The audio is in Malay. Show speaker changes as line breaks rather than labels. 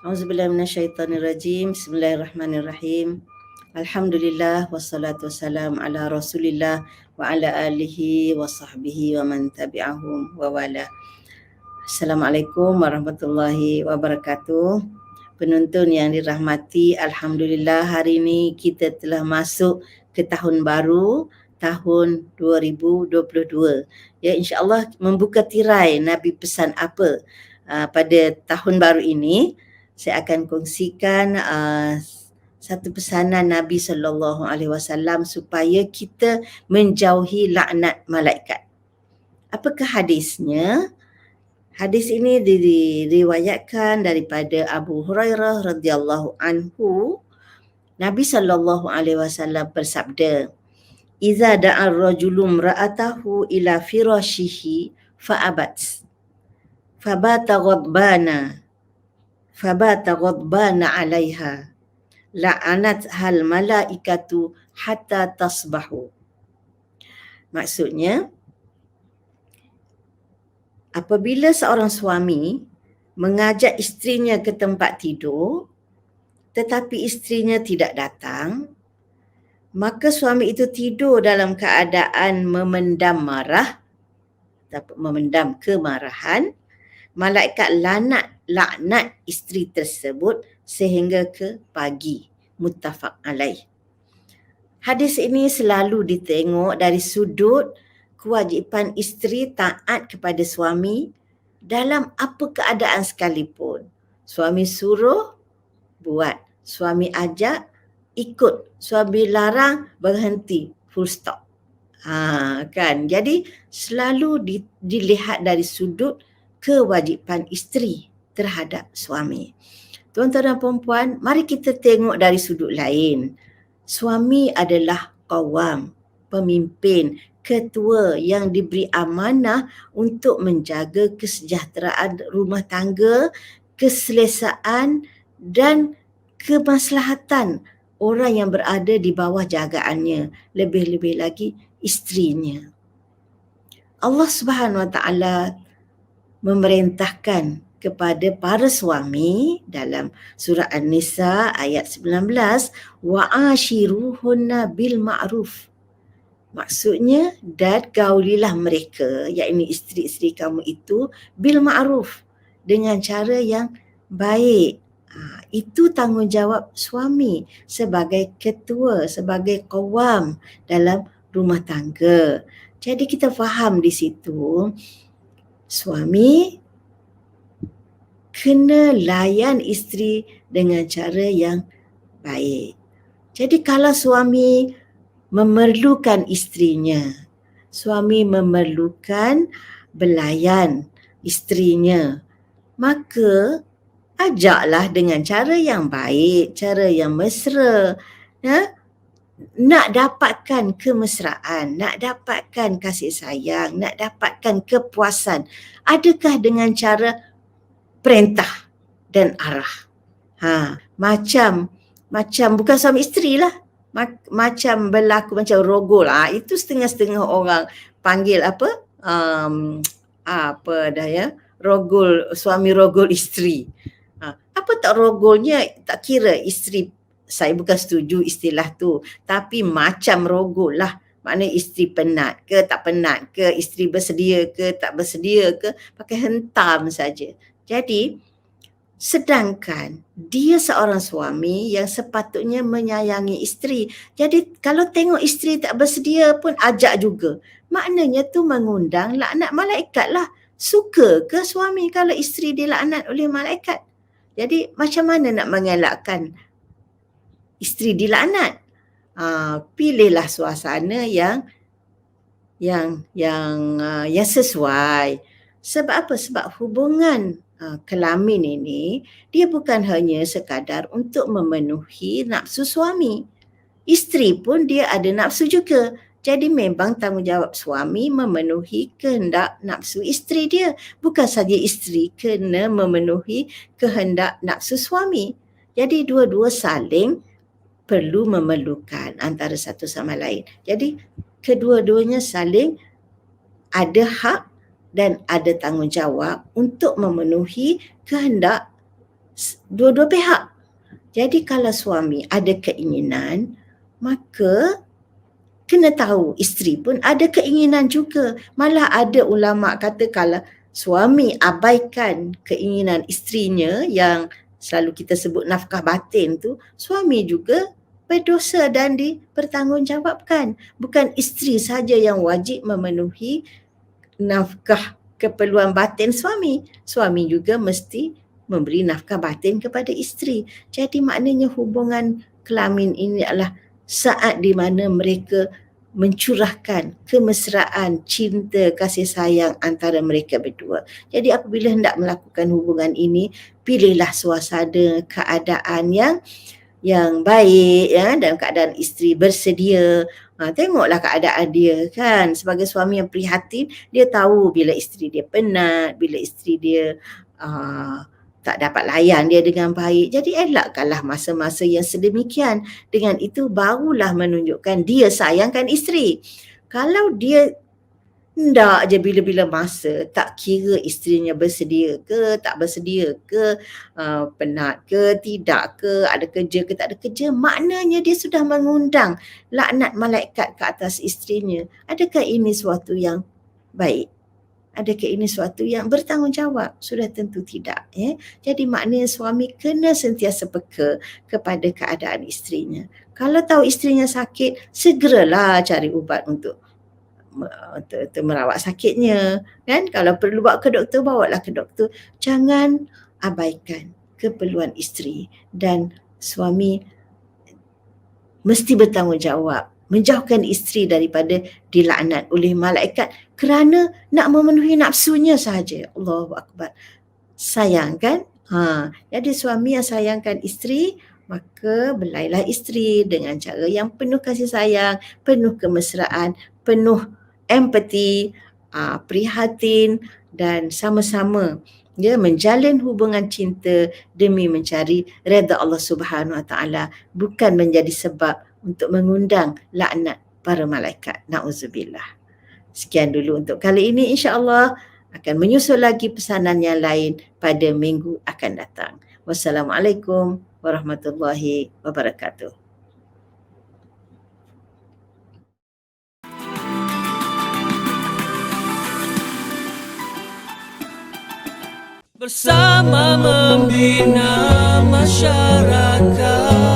Auzubillahi minasyaitonirrajim. Bismillahirrahmanirrahim. Alhamdulillah wassalatu wassalam ala Rasulillah wa ala alihi wa sahbihi wa man tabi'ahum wa wala. Assalamualaikum warahmatullahi wabarakatuh. Penonton yang dirahmati, alhamdulillah hari ini kita telah masuk ke tahun baru, tahun 2022. Ya, insya-Allah membuka tirai Nabi pesan apa pada tahun baru ini. Saya akan kongsikan satu pesanan Nabi SAW supaya kita menjauhi laknat malaikat. Apakah hadisnya? Hadis ini diriwayatkan daripada Abu Hurairah radhiyallahu anhu. Nabi SAW bersabda, "Iza da'a ar-rajulu imra'atahu ila firashihi fa'abat. Fabata ghadbana 'alaiha. La'anat hal malaikatu hatta tasbahu." Maksudnya, apabila seorang suami mengajak isterinya ke tempat tidur tetapi isterinya tidak datang, maka suami itu tidur dalam keadaan memendam marah atau memendam kemarahan. Malaikat laknat isteri tersebut sehingga ke pagi. Muttafaq alaih. Hadis ini selalu ditengok dari sudut kewajipan isteri taat kepada suami dalam apa keadaan sekalipun. Suami suruh, buat. Suami ajak, ikut. Suami larang, berhenti. Full stop. Kan? Jadi selalu dilihat dari sudut kewajipan isteri terhadap suami. Tuan-tuan dan puan-puan, mari kita tengok dari sudut lain. Suami adalah qawam, pemimpin, ketua yang diberi amanah untuk menjaga kesejahteraan rumah tangga, keselesaan dan kemaslahatan orang yang berada di bawah jagaannya, lebih-lebih lagi isterinya. Allah Subhanahu Wa Taala memerintahkan kepada para suami dalam surah An-Nisa ayat 19, wa'ashiruhunna bil ma'ruf. Maksudnya, dan gaulilah mereka, yakni isteri-isteri kamu itu, bil ma'ruf, dengan cara yang baik. Itu tanggungjawab suami sebagai ketua, sebagai qawam dalam rumah tangga. Jadi kita faham di situ, suami kena layan isteri dengan cara yang baik. Jadi kalau suami memerlukan isterinya, suami memerlukan belayan isterinya, maka ajaklah dengan cara yang baik, cara yang mesra. Nak dapatkan kemesraan, nak dapatkan kasih sayang, nak dapatkan kepuasan, adakah dengan cara perintah dan arah? Macam bukan suami isteri lah. Macam berlaku macam rogol. Itu setengah-setengah orang panggil apa? Rogol, suami rogol isteri. Apa tak rogolnya? Tak kira isteri, saya bukan setuju istilah tu, tapi macam rogol lah. Maknanya isteri penat ke tak penat ke, isteri bersedia ke tak bersedia ke, pakai hentam saja. Jadi, sedangkan dia seorang suami yang sepatutnya menyayangi isteri. Jadi kalau tengok isteri tak bersedia pun ajak juga. Maknanya tu mengundang laknat malaikat lah. Suka ke suami kalau isteri dilaknat oleh malaikat? Jadi macam mana nak mengelakkan isteri dilaknat? Pilihlah suasana yang sesuai. Sebab apa? Sebab hubungan kelamin ini, dia bukan hanya sekadar untuk memenuhi nafsu suami. Isteri pun dia ada nafsu juga. Jadi memang tanggungjawab suami memenuhi kehendak nafsu isteri dia. Bukan saja isteri kena memenuhi kehendak nafsu suami. Jadi dua-dua saling perlu memerlukan antara satu sama lain. Jadi kedua-duanya saling ada hak dan ada tanggungjawab untuk memenuhi kehendak dua-dua pihak. Jadi kalau suami ada keinginan, maka kena tahu isteri pun ada keinginan juga. Malah ada ulama kata kalau suami abaikan keinginan isterinya yang selalu kita sebut nafkah batin tu, suami juga berdosa dan dipertanggungjawabkan. Bukan isteri saja yang wajib memenuhi nafkah keperluan batin suami. Suami juga mesti memberi nafkah batin kepada isteri. Jadi maknanya hubungan kelamin ini adalah saat di mana mereka mencurahkan kemesraan, cinta, kasih sayang antara mereka berdua. Jadi apabila hendak melakukan hubungan ini, pilihlah suasana, keadaan yang baik, ya, dalam keadaan isteri bersedia. Tengoklah keadaan dia kan, sebagai suami yang prihatin, dia tahu bila isteri dia penat, bila isteri dia tak dapat layan dia dengan baik. Jadi elakkanlah masa-masa yang sedemikian. Dengan itu barulah menunjukkan dia sayangkan isteri. Kalau dia hendak je bila-bila masa, tak kira isterinya bersedia ke, tak bersedia ke, penat ke, tidak ke, ada kerja ke, tak ada kerja, maknanya dia sudah mengundang laknat malaikat ke atas isterinya. Adakah ini suatu yang baik? Adakah ini suatu yang bertanggungjawab? Sudah tentu tidak. Ya? Jadi maknanya suami kena sentiasa peka kepada keadaan isterinya. Kalau tahu isterinya sakit, segeralah cari ubat untuk merawat sakitnya. Kan? Kalau perlu bawa ke doktor, bawalah ke doktor. Jangan abaikan keperluan isteri. Dan suami mesti bertanggungjawab menjauhkan isteri daripada dilaknat oleh malaikat kerana nak memenuhi nafsunya sahaja. Allahu Akbar. Sayang kan? Jadi suami yang sayangkan isteri, maka belailah isteri dengan cara yang penuh kasih sayang, penuh kemesraan, penuh empati, prihatin dan sama-sama menjalin hubungan cinta demi mencari redha Allah Subhanahu Wa Taala, bukan menjadi sebab untuk mengundang laknat para malaikat. Na'udzubillah. Sekian dulu untuk kali ini. InsyaAllah akan menyusul lagi pesanan yang lain pada minggu akan datang. Wassalamualaikum warahmatullahi wabarakatuh.
Bersama membina masyarakat.